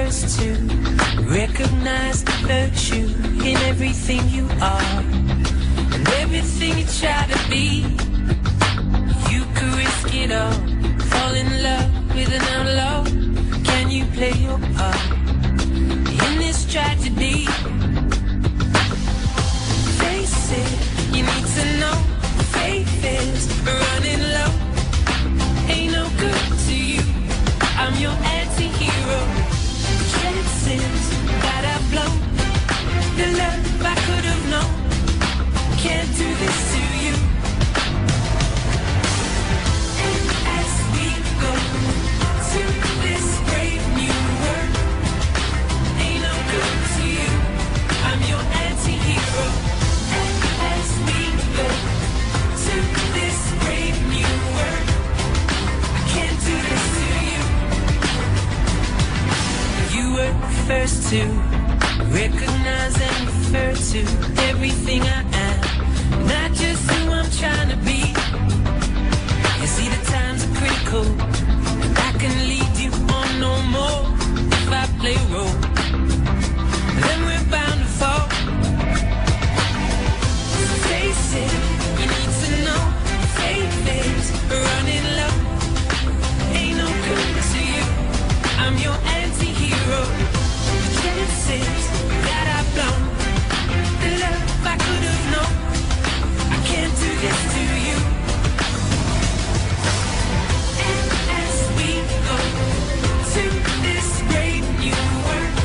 first to recognize the virtue in everything you are and everything you try to be. You could risk it all, fall in love with an outlaw. Can you play your part in this tragedy? Face it, you need to know faith is running low. Ain't no good to you, I'm your anti-hero. Chances that I've blown, the love I could have known, can't do this to you. And as we go to this brave new world, ain't no good to you, I'm your anti-hero. And as we go to this brave new world, I can't do this to you. You were first to recognize and refer to everything I am, not just who I'm trying to be. You see the times are critical, and I can lead you on no more. If I play a role, then we're bound to fall. Face it, you need to know faith is running low. Ain't no good to you, I'm your anti-hero. Chances that I've blown, the love I could have known, I can't do this to you. And as we go to this brave new world,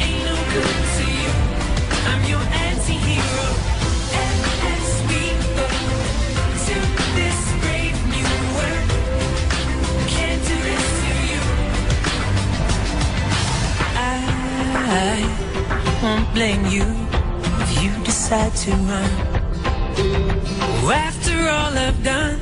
ain't no good to you, I'm your anti-hero. And as we go to this brave new world, I can't do this to you. I won't blame you if you decide to run. After all I've done,